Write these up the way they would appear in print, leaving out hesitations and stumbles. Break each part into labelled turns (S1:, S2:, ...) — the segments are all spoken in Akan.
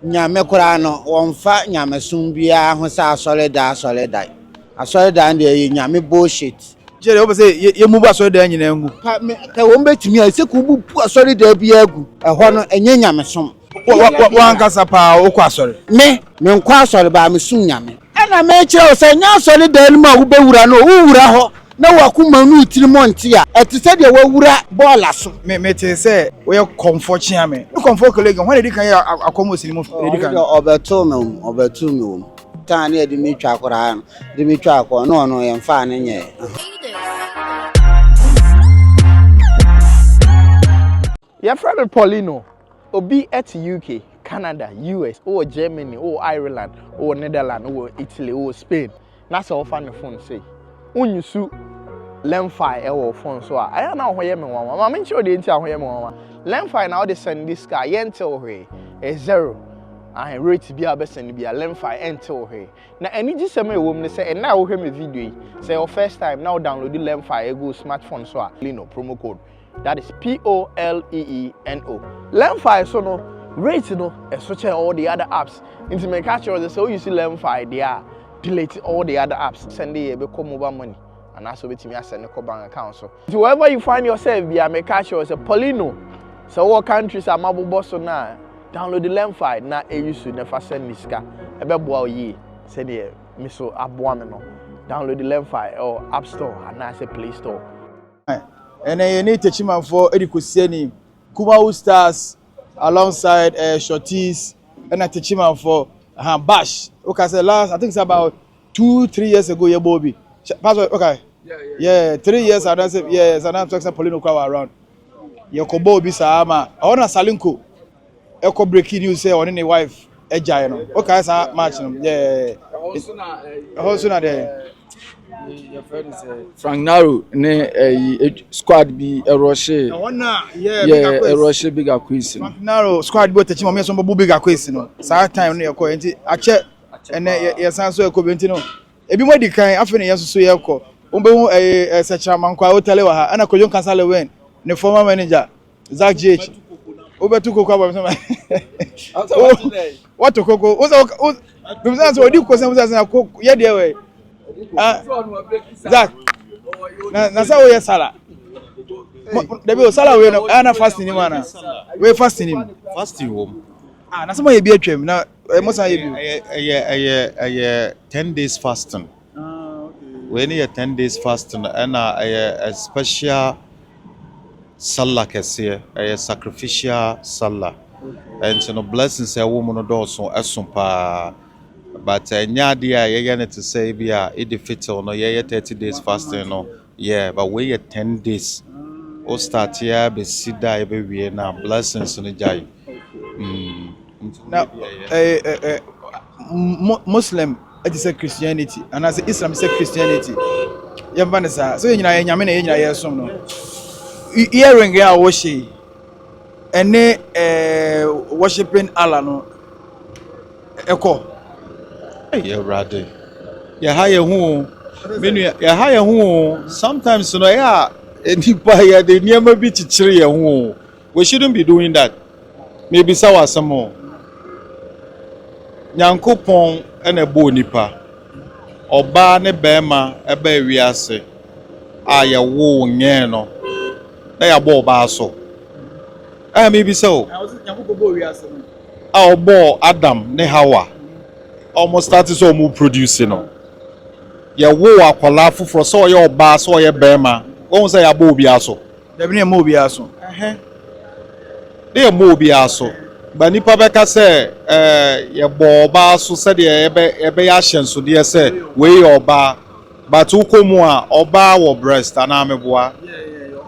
S1: nyame kora no wonfa nyame sum bia ho sa solida de nyame bullshit
S2: jere obo say ye mu ba so da nyina ngu
S1: ka won betimi a se ku bu solida bia agu ehọ no enye nyame sum
S2: wan kasa pa okwa asori
S1: me nkwa asori ba me sum nyame ana me kire o se nya solida ni ma wo bewura no wo wura ho na wakuma nu tiri monti a etise de wawura ball aso
S2: me te say we Komfo chiame no Komfo colleague when dey kan ya akomosi mu dey kan
S1: obeto me tan e de mi twa akora no de mi twa akọ no ye mfa ne nye
S3: your friend Poleeno obi at UK Canada US or Germany or Ireland or Netherlands or Italy or Spain na so fa ne phone say unyusu lemfi ewo phone so aya na hoye me wan ma me nche de nti ahoye me wan lemfi na the send this car yentel hwe e zero and rate bia be send bia lemfi entel hwe na eni gisem ewom ne say na wo hwe me video yi say your first time now download the lemfi e go smartphone so Poleeno promo code that is POLEENO lemfi so no rate no e so check all the other apps into make sure say you see lemfi there delete all the other apps send the be come mobile money and also betimi asend the bank account so wherever you find yourself be make sure say Poleeno so what countries are mabobo so na download the lemfi na e use never send niska e be boa yi say the me so aboa me no download the lemfi or app store and I say play store
S2: and you need to chima for edikosiani Kumawood stars alongside shorties and I teach him for bash okay say last I think it's about 2-3 years ago yeah Bobby okay yeah 3 years I don't say yes and I'm talking Poleeno kwa around yeah ko Bobby sama I wanna salinko eko breaking news say on his wife ejai no okay sa match no yeah also na there
S4: your friend is Frank Naro ne squad bi eroshe eroshe bigger quiz
S2: Frank Naro squad bi techi mo me so bo bigger quiz no sa time no yeko enti ache ene ye san so yeko benti no ebi mo di kan afi ne yeso so yeko umbe hu secha mankwa Otale wa ha ana kojon kansale wen ne former manager Zach GH obetu kokwa ba so what to koko o bimsan so odi ko sen musa ko ye de we Zach na sa we sala debi o sala we no ana fasting ni mana we fasting
S5: home
S2: na so mo ye bi atwam na mo san ye bi
S5: 10 days fasting we need 10 days fasting and a special sallah kese a sacrificial sallah and so no blessings a woman no do so esumpa but nya dia ye ne to say bia it defeat no ye 30 days fasting no yeah but we 10 days o start here be sida be we na blessings no jai
S2: now Muslim it is a Christianity and as Islam is a Christianity yambanesa so nyina ye nyame na ye nyina ye som no hearing ya worship ene worshiping Allah no eko
S5: yeah brother ya ha ye hu menu ya ha ye hu sometimes no ya enipa ya de niam bi chichire ye hu we shouldn't be doing that maybe sawa samo nyankopon ene bo nipa oba ne bema eba wiase a ye wo nye no na ya bo ba so maybe so
S2: nyankopon bo wiase no
S5: a obo Adam ne Hawa almost started so mu producing no ye wo akwala fufuro so ye oba so ye bema won say ya bo obi aso
S2: debi ne mo obi aso
S5: de mo obi aso ba nipa beka say ye bo oba so say de ebe ya hyenso de say we oba but ukomu a oba wo breast ana meboa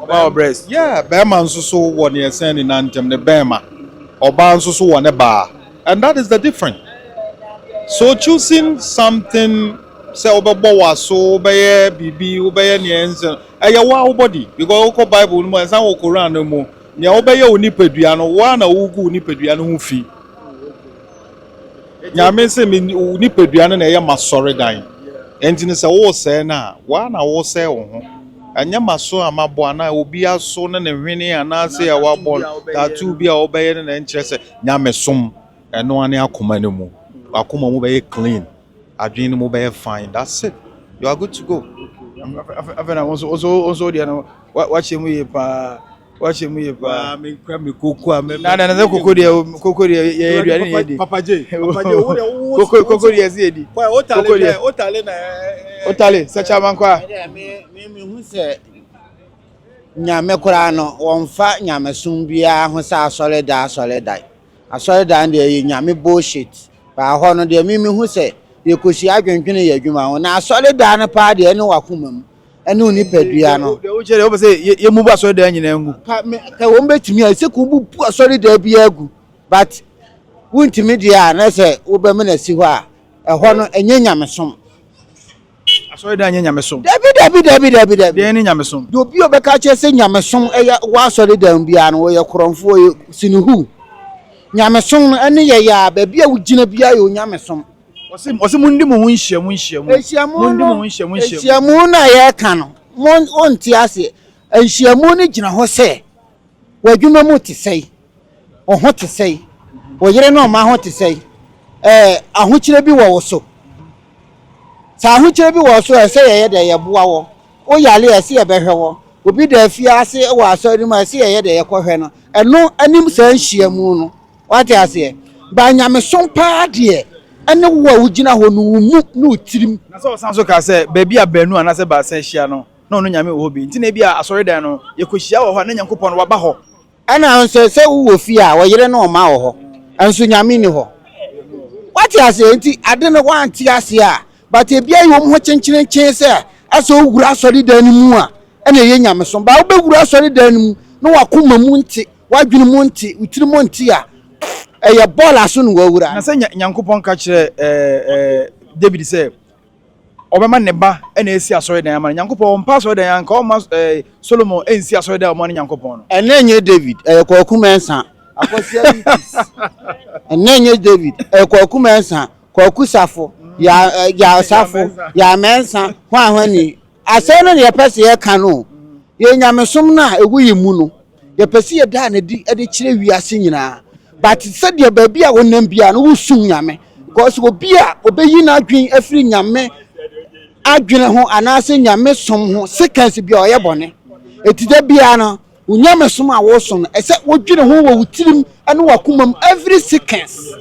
S2: oba wo breast
S5: yeah bema nso so wo ne sen ni nantem ne bema oba nso so wo ne ba and that is the difference. So choosing something say obebo waso obeye bibi obeye niense eye wa body because oko Bible no ensan wo Quran no mu ne obeye onipadua no wa na wugu onipadua no hu fi nyame se me onipadua no na eye masore dan enti ne se wo se na wa na wo se wo ho anya maso amabo ana obi aso na ne hwene ana se ya wa bon tattoo bi a obeye na enkyere se nyame som ɛno ane akoma no mu akoma mu bɛyɛ clean adwene no mu bɛyɛ fine that's it you are good to go
S2: afena also dia no wache mu ye pa
S5: me kwa me koko a me
S2: na koko dia ye aduane ne di
S1: papa J
S2: koko dia si edi
S1: Otale na
S2: Otale secha mankwa
S1: me hu se nyame kora no wonfa nyame sum bia ho sa asole da de nyame bullshit ba ho no de me hu se ye kosi adwendwene ye adwuma ho na asole da no pa de ne wakoma mu ene oni padua no
S2: de wo chere wo se ye mu ba asole da nyina ngu
S1: ka wo betimi a se ku bu asole da bia agu but wuntimi dia na se wo be me na si ho a ho no enye nyame som
S2: asole da nyame som
S1: David
S2: de ni nyame som
S1: do bi obeka che se nyame som eya wa asole da bia no wo ye kronfo ye sinihu nyame som no ene ye ya ba bia wo gina bia ye nyame som
S2: Osi mundi mu nhyiamu
S1: na ye ka no onti ase nhyiamu ni gina ho se wadwuma mu te sei ho te sei wo yere no ma ho te sei ahokyere bi wo so sa ahokyere bi wo so ese ye de ye boa wo o yale ese ye behwe wo obi da afia ase wo asori ma ese ye de ye kohwe no eno anim sa nhyiamu no wate ase ba nyame som pa de ene wo ugina ho no mu no tirim
S2: na so sanso ka se baby abanu anase ba san hia no na ono nyame wo bi ntina bi a asori dan no ye kohia wo ho na nyankopon no waba ho
S1: ana nso se wo fi a wo yere no ma wo ho anso nyame ni ho wate ase nti ade no wanti ase a but ebia yi wo ho chenchen se aso wura asori dan mu a ene ye nyame so ba wo be wura asori dan mu no wakoma mu nti wadwene mu nti utiri mu nti a eye ball aso no wura
S2: na se nyankopon ka kire David say obema ne ba ene esi asori dan ama nyankopon pa asori dan anka o ma Solomon ensi asori dan ama nyankopon no
S1: enenye David kwakuma ensa akosia bitis enenye David kwakuma ensa kwakusafo ya safo ya mensa hwahwani ase no ye pese ye ka no ye nyamesom na ewu yimu no ye pese ye da na di ade kire wiase nyina but said ye baby a wonam bia no wusum nyame because obi a obeyi na adwen afiri nyame adwene ho anase nyame som ho seconds bia oye bone etide bia no unyame som a wo som ese wodwene ho wo wutirim ane wakomam every seconds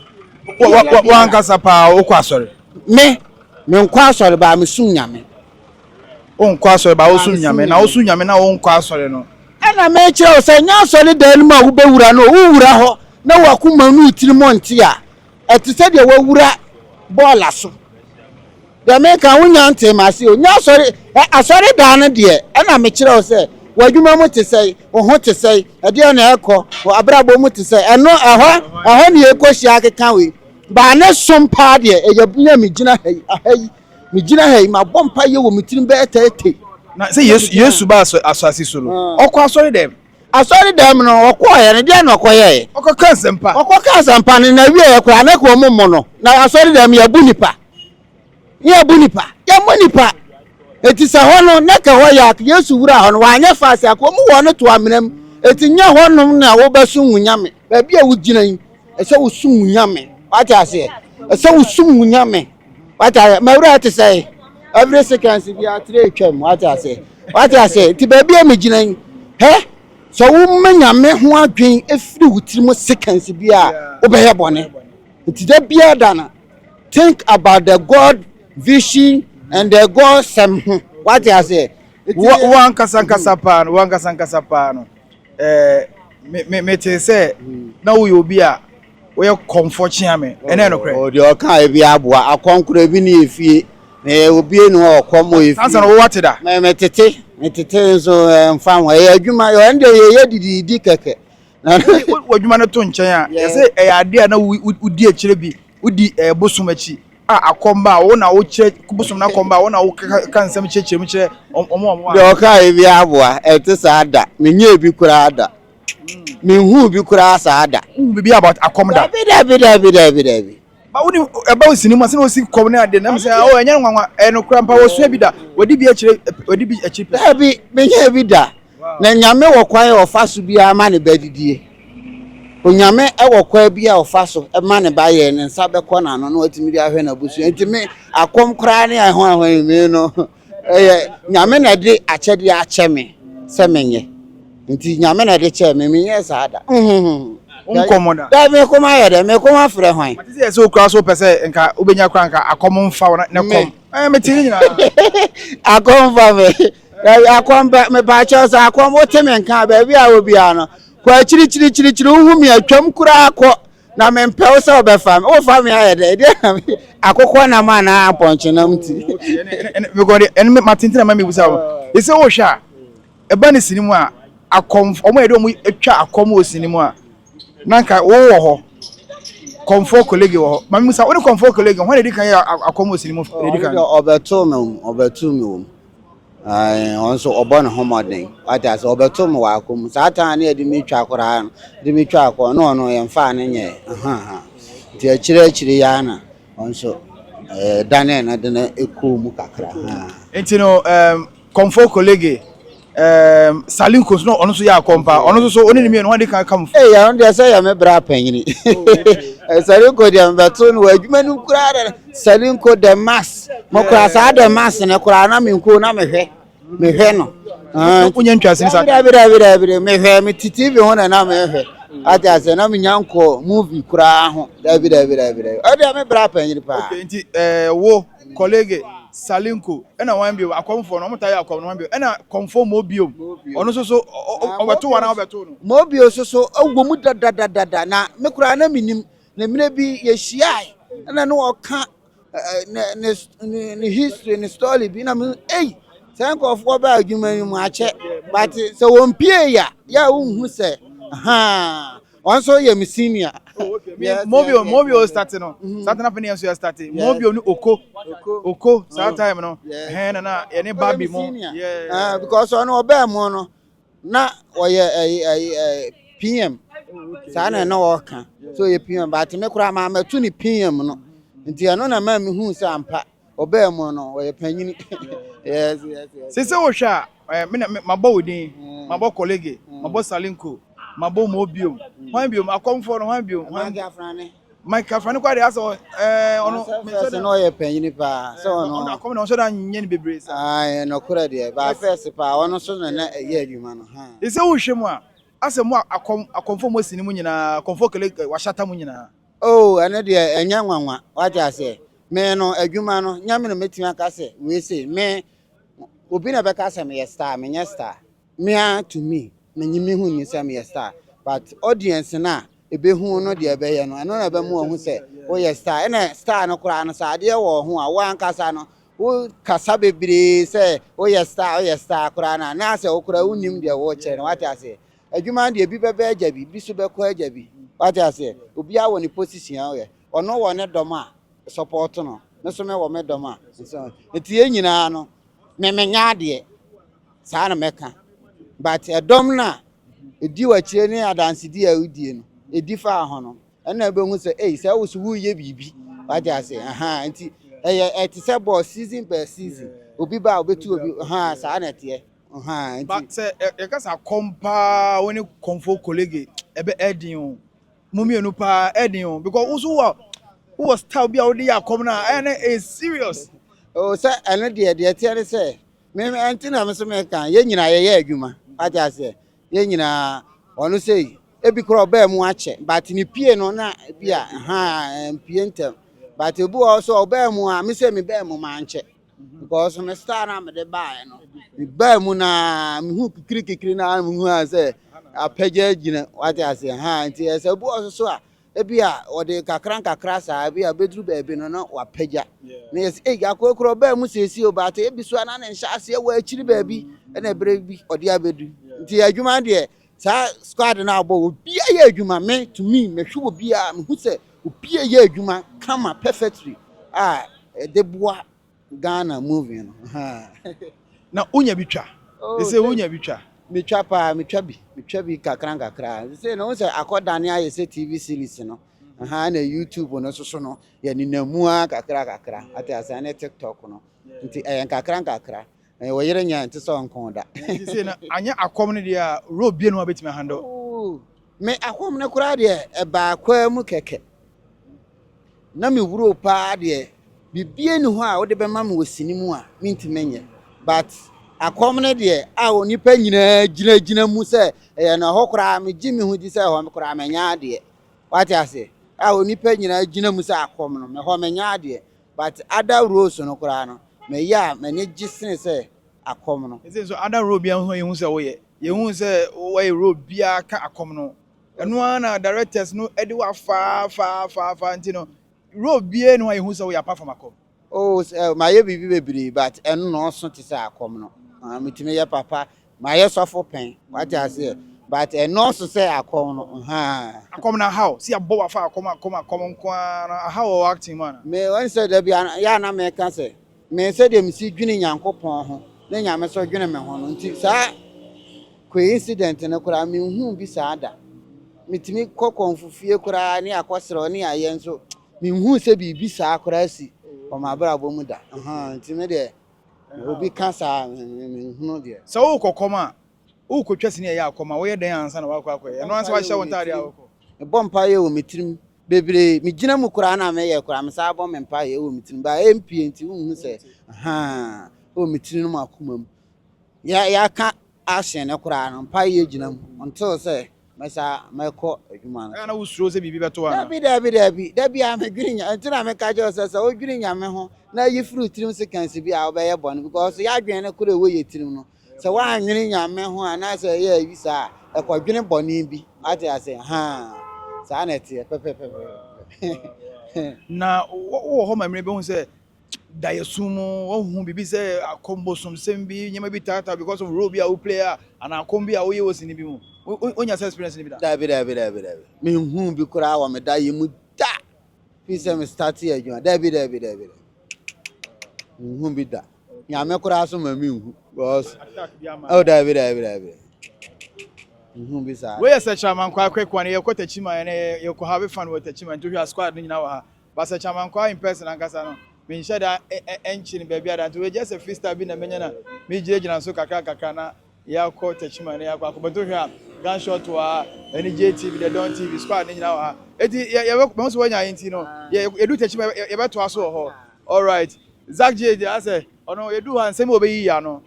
S2: wa ankasa pa okwa asori
S1: me nkwa asori ba me sum nyame
S2: onkwa asori ba osum nyame na osum nyame na onkwa asori no
S1: ana me kire o se nya asori dan mu a wo bewura no wo wura ho na wakoma no utiri monti a etise de wawura ball aso de me ka wonya ntem ase o nya asori dan de ana me kire o se wadwuma mu te sei wo ho te sei ade na ekọ abrabo mu te sei eno eho ne ekohia akeka we ba ne sompa de eyabunya me gina hei ma bompa ye wo mitirim be etete
S2: na se Yesu ba asasi solo okwa asori dem no okoye ne de na okoye
S1: okoka sempa ne na wie ye kra na ko mommo no na asori dem ya bunipa ya munipa etisa hono na ka ho ya Yesu wura hono wanya fase akomu wo no to amenam etinya hono na wo besu wunyame ba bia wo gina yi ese wo su wunyame wata ase ese wo su wunyame wata mawura te say every second bia 3 twam wata ase ti ba bia me gina yi he so wo manyame ho adwen efiri wutirim seconds bia wo be he bone eti bia dana think about the God vision and the God some what I say
S2: one kasankasa pa no me te say na wo obi a we Komfo chiame ene no kre
S1: o de o kan e bi aboa akonkro bi na efie na obi enu okomo efie
S2: sansa no wo wate da
S1: me tete so mfa ho e adwuma yo ende ye didi keke
S2: na adwuma no to nchen a ye say e ade na udi akire bi udi bosum achi akomba wo na wo che kubusum na komba wo na wo kan sam chechemu che omo
S1: de o kan e bi aboa e te sa ada menye bi kura ada menhu bi kura sa ada
S2: bi about akomda
S1: David
S2: ba woni eba osini ma se no si kom na ade na me say o enya nwanwa no kura mpa wo so bi da wodi bi achi
S1: David menye bi da na nyame wo kwan wo faso bi ama ne badidie onyame ewo kwa bia ofa so e ma ne ba ye ne nsa be ko na no no atimi dia hwe na busu enti me akom kra ne ahon ahon me no nyame na de achede ache me se menye nti nyame na de che me menye saada
S2: unkomoda
S1: da me koma ye de me koma frɛ hwan
S2: mati se so kra so pese nka ubenya kra nka akom mfa ne kom me tiri nyina
S1: akom fa me akom ba me ba cha sa akom wote me nka ba bia obi ano kwa chiri uhu mi atwam kura akọ na me mpɛ wo sɛ obɛfa me wo fa me ayɛ de akokɔ na ma na apɔnkye nam ti
S2: me go de en matintina ma me busa wo ise wo hwa e ba ne sinimu a akom omo yede omo atwa akom o sinimu a nanka wo wo ho Komfo colleague wo ma me busa wo ne Komfo colleague ho ne di kan ya akom o sinimu e di kan
S1: obeto me wo ai onso obo na homoden ata so obeto me wa akom satan na edi mi twa akora de mi twa akọ no ye mfa ne nye ti akire ya na onso dane na de na ekomu kakra
S2: enti no Komfo colleague Salinko no ono so ya kompa ono so oni nimi no de kan kam
S1: ya on de say ya me bra panyini Salinko de mbeto no adwuma nu kura de Salinko de mass mo kura sa de mass ne kura na me nko na me hwe no
S2: unya ntwase ni sa
S1: bira me hwe me TV ho na me hwe ati ase na me nyanko movie kura ho bira o de me bra panyini pa
S2: enti wo colleague Salinko ena wan bio akomfo no mota ya akom no wan bio ena Komfo mobio ono so obeto wana obeto no
S1: mobio so ogbomu dada na me kura na minim na mine bi ye hia na no oka ne history ne story bi na me thank of go ba adwuma ni mu ache but so won pie ya unhu se also ye me senior
S2: mobio start no start na pene so start mobio ni oko that time no na ye baby mo
S1: because ono oba mo no na oye PM sana na woka so ye PM but me kura ma matu ni PM no nti ano na ma me hu se ampa oba mo no oye panyini yes
S2: se wo hwa me mabọ wodin mabọ colleague mabọ Salinko mabo mobio hwan bio akomfo no hwan bio Mike afrane kwa de aso ono
S1: me so no ye panyini pa so ono
S2: akom na so da nye ni bebre sa
S1: no kura de ba first pa ono so na ye adwuma no
S2: ise wo hwemu a ase mu akomfo mo sini mu nyina Komfo kele wa shata mu nyina
S1: ane de enya nwanwa waja ase me no adwuma no nyame no metimi aka se we say me obi na be ka se me ye star me nya star me to me na nyimi hu ni se me star but audience na ebe hu no de ebe ye no eno na be mu hu se o ye star ena star no kura no sa de wo hu a wan kasa no wo kasa bebre se o ye star kura na se o kura unim de wo che no what ase adwuma de bi bebe ajabi bi so be ko ajabi what ase obi a wo ni position a ye ono wo ne dom a support no me so me wo me dom a so etie nyina no me nya de sa na meka but dom na edi wachire ne adanse di a udie no edi fa ho no na be hu se se wo so wu ye bibi waja se nti ti se boss season per season obi ba obetu obi sa na te nti
S2: but e ka sa kompa woni Komfo colleague ebe edin o mumienu pa edin o because who was style bia wo dey akom na is serious
S1: se ene de te se me anti na me so me kan ye nyina ye adwuma waja se ye nyina onu sei ebi kro ba mu ache but ni pie no na bia pie ntem but ebu also ba mu a me say me ba mu manche because me star na me de ba no me ba mu na me hu kikiri na me hu a say apaja gina waja se nti ese ebu also so a ebi a ode kakra sa ebi a bedru ba ebi no na wapaja na yes akokro ba mu sesi o but ebi so na nhya ase wa akiri ba bi na ebre bi ode abedu nti adwuma de sa squad na abo obi aye adwuma me to me me hwe obi a me hu se obi aye adwuma kama perfectly de boa Ghana movie no
S2: na unya bitwa they say unya bitwa
S1: me twa pa me twa bi kakra say no say akodane aye say TV series no na YouTube no so no ya ni namu kakra ati asa na TikTok no nti kakra wo yerenya nti so nko da
S2: say na anya akom ne dia ro bie no abetime handle
S1: me akom ne kura de e ba kwa mu keke na me wuro pa de bibie ni ho a wo de be ma me wosini mu a mintimenye but akom ne de a onipa nyina gina mu se e na ho kura me gimi hu di se ho me kura me nya de what ase a onipa nyina gina mu se akom no me ho me nya de but other roles no kura no me ya me ne gisene se akom no
S2: is so other road bia ho yehu se wo yehu se wo road bia ka akom no eno na directors no edi wa fa ntino road bia no yehu se wo apart from akom
S1: oh my bibi bebiri but eno no so ti se akom no mitime ya papa my sofo pen what I say but eno so se akom no
S2: akom na how see abo wa fa akom kwa na how acting man
S1: me one say da bia ya na me ka say me say dem si dwene nyankopon ho na nyame so dwene me ho no nti sa coincident ne kura me hu bi sa ada mitimi kokonfufie kura ni akosere ni aye nso me hu se bibi sa kura si o ma bra bo mu da nti me de obi ka sa me hu no de
S2: so wo kokoma wo kotwa sini ya akoma wo ye den ansa na wa kwa e no ansa wa hye won tade awoko
S1: e bompa ye wo mitirim bebre me gina mu kura na me ye kura me sa bo me mpa ye wo mitirim ba MP nti hu se wo mitirim no makoma mu ya ka ashen ne kura no mpa ye gina mu until say mesa meko adwuma no
S2: na wo suro se bibi beto ana
S1: dabi a me dwirinya ntina me ka je se o dwirinya me ho na yi fruit trim seconds bi a obeye bon because ya dwen ne kura wo ye trim no se wa nwirinya me ho ana se ye yi sa e ko dwen boni bi ati ase sa na tie pepepe
S2: na wo ho mamre be hu se dayesumu wo hu bibi se akombo somsem bi nyema bi tata because of role bi a wo player and akombi a wo ye wosini bi mu onya experience ni bi da
S1: dabi me hu bi kura wa me da ye mu da fi se me start here adwuma dabi hu bi da nya me kura so ma me hu because oh dabi hu bi sa
S2: we se chairman kwa kwekwa ne ye kwata chima ne ye ko have fan with chima nto hwa squad ni nyina wa ha ba se chairman kwa in person ankasa no me nhye da enchi ni baabi ada to we just a freestyle bi na menya na me gina so kakaka na ya ko tachima ne ya kwa ko to hwa gunshot wa any JTV the Don TV squad ni nyina wa ha eti ye we so wanya enti no ye edu tachima ye beto aso ho all right Zach JD I say ono edu han sem obeyi ya no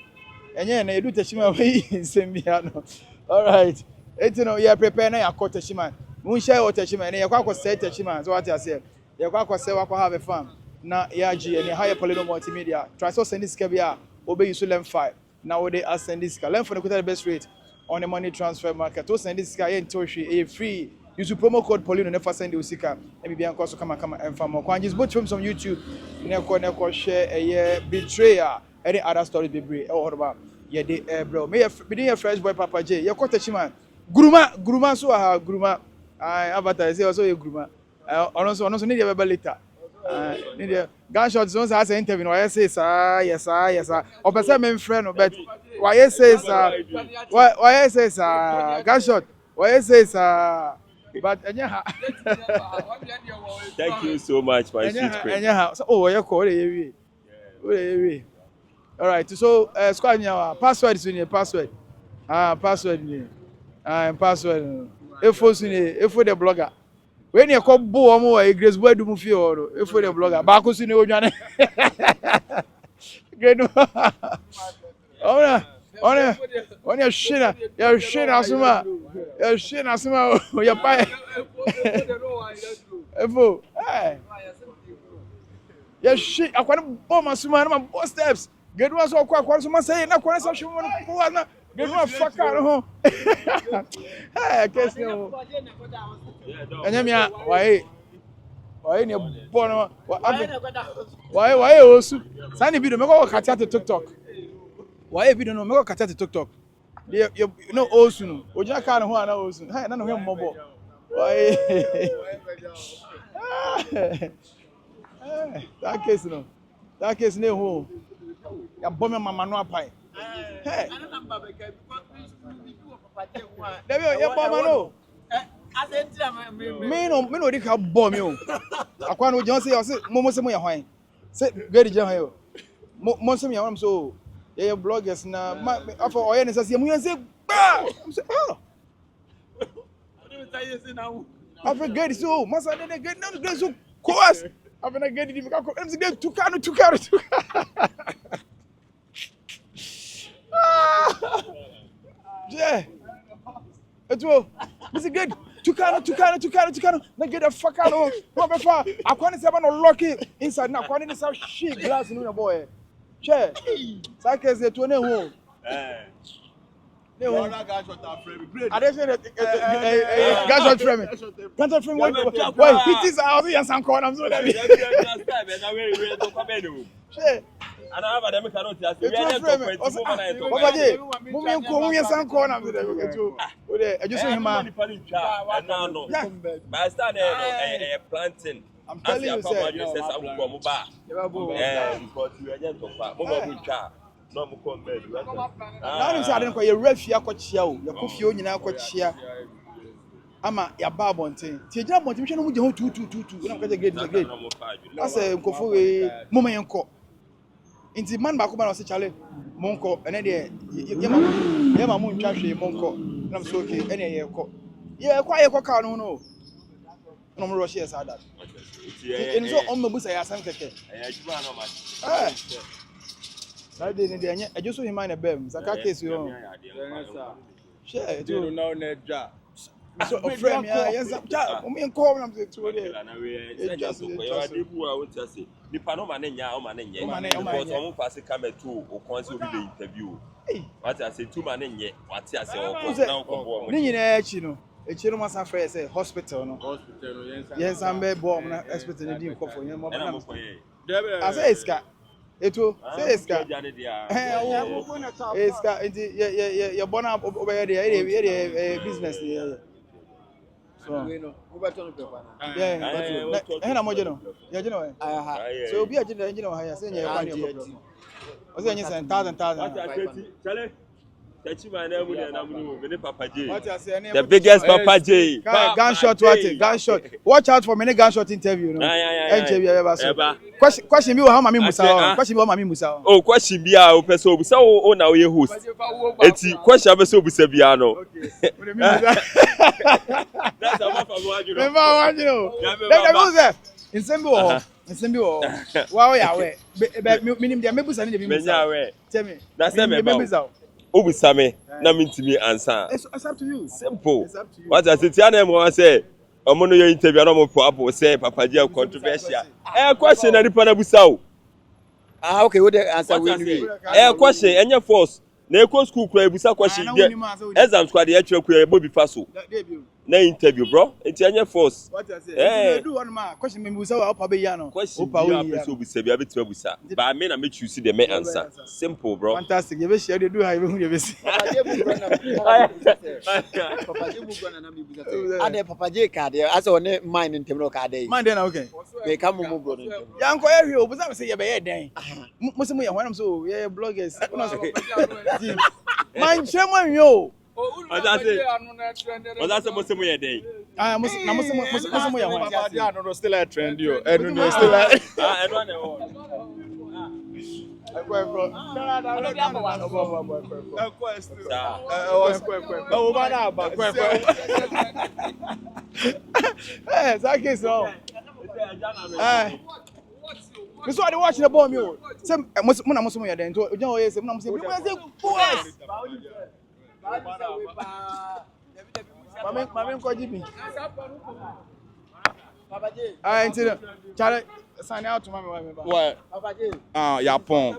S2: enye na edu tachima obeyi nsem bia no all right eti no ye prepare na yakọ tachima mun share o tachima ne ye kwa say tachima so what you say ye kwa say wa have a farm na ya ji any higher Poleeno multimedia try so send this bia obeyi so lem 5 na we dey send this lem for the best rate on the money transfer market to send this ye ntohwe free use promo code Poleeno never send the usika e bia nko so kama and farm kwa just both from some YouTube ne ko share a betrayer any other stories be brave e horba ye dey bro me be fresh boy Papa J ye ko tachima guruma so ha guruma avatar say also ye guruma ono so need ye be later need ye gunshot zone say interview why say yes o person me friend but why say gunshot why say but
S6: thank you so much my sweet friend
S2: oh ye ko we all right so squad nyawa password is in password password ni password efo the blogger when you call bo omo wa Grace Boy du mu fi o efo the blogger ba ko su ni odwane genu ona shina asuma ya pa efo ya shi akwani bomb asuma na bo steps genu aso akwani so ma say na kwani so hwe mo na genu afaka no ho case no enyamia why ne bono why osu sani video me ko katia to TikTok why video no me ko katia to TikTok you know osu no ojina ka no ho ana osu na no hwe mmobo why that case no ho ya bombe mama no apai Debi ye bomba no me no di ka bom me o akwa no jan say mo se mo ye hwan say very jan hwan mo se me hwan so ye bloggers na afọ oye ne say mo yan say ba I forget so. Masa de get no get so course. I forget the make am say get tukano. Yeah. Eto. This good. Tukano. Na get the fuck out of. No be far. Akwani say no lock it inside na akwani ni say shit glass no boy. Che. Sake say to na ho. I don't say that gunshot frame. Gunshot frame. Why? It is our yes and corner. I'm so that. And I have a them cannot just. We are not going to move. Obaje, move yes and corner. I'm so that. I just say him. No. But I started planting. I'm telling you, sir. Because we are just talking. No mo come bed. Now you say I don't call you refia kwachia o. You kofie o nyina kwachia. Ama ya ba bonten. Tie gina bonten hwe no mu je ho 2 na kwaje grade grade. I say nkofo we moma yenko. Inti man ba ko ba no se chale monko ene de yema mo ntwa hwe monko. Na so okay ene ye ko. Ye kwa ka no no. No mo rush yes that. Inti so on mabusa ya san keke. Ajuma no ma. That day ni I just saw him in a bem. Saka case you. Share it. You know na ja. So frame ya yes ja. O me call am say to there. Na we just so you are dey who I want to say. Nipa no ma na nya o ma na nye. Because o mo pass camera to o kon say o be interview. What I say 2 ma na nye. What I say o kon na o kon bo mo. Ni nyina echi no. Echi no masa frɛ say hospital no. Hospital no yes am be bo na hospital ni di Komfo yen mo na. I say iska. Eto say iska. Iska inti ya bona obey there business there. So we know we better no paper na. Yeah, na mo je no. Ya je no. So obi a je no ha ya say nya kwani problem. O say nya 1000. Chale. The biggest Papa J. Gunshot what? Gunshot. Watch out for many gunshot interview. No. Question me how mami musa. Question me how mami musa. Oh, question be a person obusa o na we host. Eti question be so obusa bia no. That's how for one you know. Let Nsembi wo. Wa ya we. Minim dia mebusa ne bi musa. Tell me. That's me mebusa. Obusame na mintimi ansa. It's up to you. Simple. It's up to you. What I say tiana mo say omo no your interview na mo po apo say Papa J controversial. Question na nipa na busa o.
S1: Okay, what the answer we
S2: question enye force. Na eko school kura busa question there. Exam squad dey atwa kura ebo bi faso. Na interview bro. Enti enye force. What I say? Do one ma question me busa wa opa be ya no. Opa we ya person busa bia betima busa. But me na me choose the me answer. Simple bro. Fantastic. You be share dey do how you be see. Papa J Mugwana na me busa.
S1: Ade Papa J card as on mine in temno card dey.
S2: Man dey na okay.
S1: Me come mu bro.
S2: Ya nko ya hwe obusa me say ye be ye den. Mo se mo ye hwanam so ye bloggers. Man chema yo. That's mo se mo ye dey. Mo ye hwan. Dia no still a trend yo. Enu no still a. Enu na wo. This why they watching the ball, me. Say, muna musumu ya den. You know, say, muna musumu. You say, boys. Mami, ko jibi. Papa J. Ah, inti. Chale, sign out to mami. What? Papa J. Ah, Yapon.